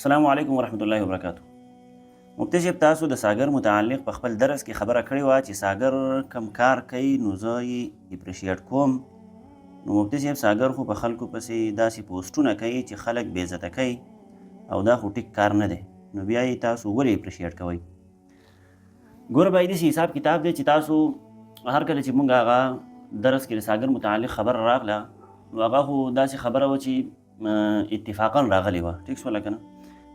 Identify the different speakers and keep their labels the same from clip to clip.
Speaker 1: السلام علیکم ورحمت الله وبرکاتو. مفتي صاحب تاسو د ساګر متعلق په خپل درس کې خبره کړې وه چې ساګر کم کار کوي نو زه یې اپریشیټ کوم. نو مفتي صاحب ساګر خو په خلکو پسې داسې پوسټونه کوي چې خلک بې عزته کوي او دا خو ټیک کار نه دی، نو بیا یې تاسو ولې اپریشیټ کوئ؟ ګوره بھائی داسې حساب کتاب دی چې تاسو هر کله چې مونږ هغه درس کې د ساګر متعلق خبره راغله نو هغه خو داسې خبره وه چې اتفاقا راغلې وه، ټیک شوله که نه؟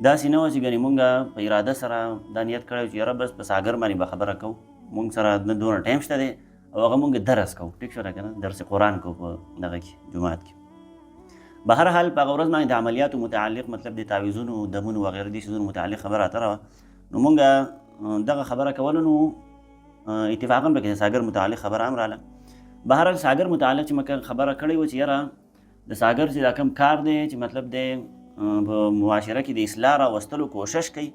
Speaker 1: داسې نه وه چې ګنې مونږ په اراده سره دا نیت کړی چې یاره بس په ساګر باندې به خبره کوو، مونږ سره نه دونه ټایم شته دی او هغه مونږ درس کوو، ټیک شوله که نه؟ درس قرآن کوو په دغه کې جومات کې. به هر حال په هغه ورځ باندې د عملیاتو متعلق مطلب د تعویضونو دمونو وغیره دې څیزونو متعلق خبره اتره وه، نو مونږ دغه خبره کولو نو اتفاقا پکې د ساګر متعلق خبره هم راغله. به هر حال ساګر متعلق چې مکه خبره کړې وه چې یاره د ساګر چې دا کم کار دی چې مطلب دی په معاشره کې د اصلاح راوستلو کوشش کوي،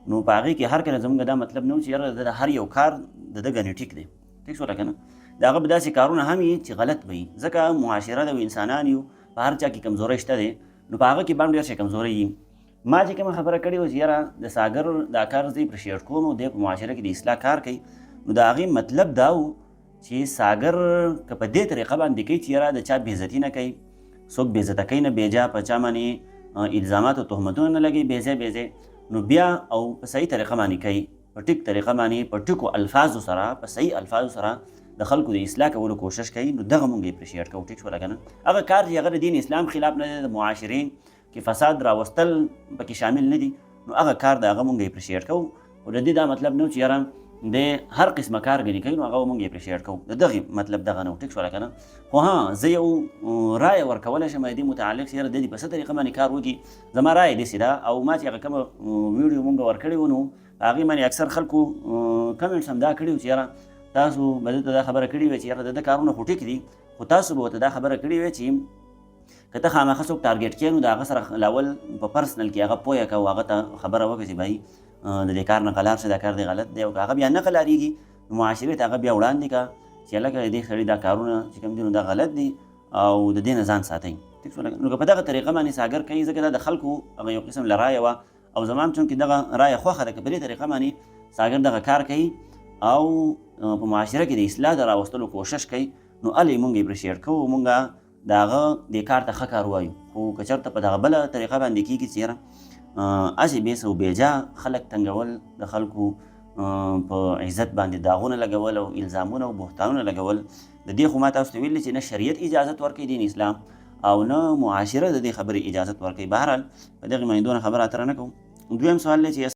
Speaker 1: نو په هغې کې هر کله زموږ دا مطلب نه و چې یاره د هر یو کار د ده ګنې ټیک دی، ټیک شوله که نه؟ د هغه به داسې کارونه هم وي چې غلط به وي، ځکه معاشره ده او انسانان یو، په هر چا کې کمزورۍ شته دی، نو په هغه کې به هم ډېر شی کمزورۍ وي. ما چې کومه خبره کړې وه چې یاره د ساګر دا کار زه اپریشیټ کوم او دی په معاشره کې د اصلاح کار کوي، نو د هغې مطلب دا و چې ساګر که په دې طریقه باندې کوي چې یاره د چا بېعزتي نه کوي، څوک بېعزته کوي نه بېجا په چا باندې الزامات او تهمتونه نه لګوي بېځای، نو بیا او په صحیح طریقه باندې کوي، په ټیک طریقه باندې په ټیکو الفاظو سره په صحیح الفاظو سره د خلکو د اصلاح کولو کوشش کوي، نو دغه مونږ اپریشیټ کوو، ټیک شوله که نه؟ هغه کار چې هغه د دین اسلام خلاف نه دی، د معاشرې کې فساد راوستل پکې شامل نه دي، نو هغه کار د هغه مونږ اپریشیټ کوو، او د دې دا مطلب نه و چې یاره د هر قسمه کار ګنې کوي نو هغه مونږ اپریشیټ کوو، د دغې مطلب دغه نه و، ټیک شوله که نه؟ خو ها زه یو رایه ورکولی شم د دې متعلق چې یاره د دې په څه طریقه باندې کار وکړي، زما رایه داسې ده او ما چې هغه کومه ویډیو مونږ ورکړې وه نو په هغې باندې اکثر خلکو کمنټس هم دا کړي وو چې یاره تاسو به دلته دا خبره کړې وی چې یاره د ده کارونه خو ټیک دي، خو تاسو به ورته دا خبره کړې وی چې که ته خامخا څوک ټارګېټ کړې نو د هغه سره لاول په پرسنل کې هغه پویه کوه، هغه ته خبره وکړه چې بھائی د دې کار نقل هر څه دا کار دی غلط دی، او که هغه بیا نقل هارېږي نو معاشرې ته هغه بیا وړاندې کړه چې هلکه د دې سړي دا کارونه چې کوم دي نو دا غلط دي او د دې نه ځان ساتئ، ټیک شوله؟ نو که په دغه طریقه باندې ساګر کوي ځکه دا د خلکو هغه یو قسم له رایه وه او زما هم چونکې دغه رایه خوښه ده که په دې طریقه باندې ساګر دغه کار کوي او په معاشره کې د اصلاح د راوستلو کوشش کوي، نو هلې مونږ اپریشیټ کوو، مونږ د هغه دې کار ته ښه کار وایو. خو که چېرته په دغه بله طریقه باندې کېږي چې یاره هسې بېس او بېجا خلک تنګول، د خلکو په عزت باندې داغونه لګول او الزامونه او بهتانونه لګول، د دې خو ما تاسو ته ویلي چې نه شریعت اجازت ورکوي دین اسلام او نه معاشره د دې خبرې اجازت ورکوي. بهرحال په دغې باندې دونه خبره اتره نه کوو. دویم سوال دی چې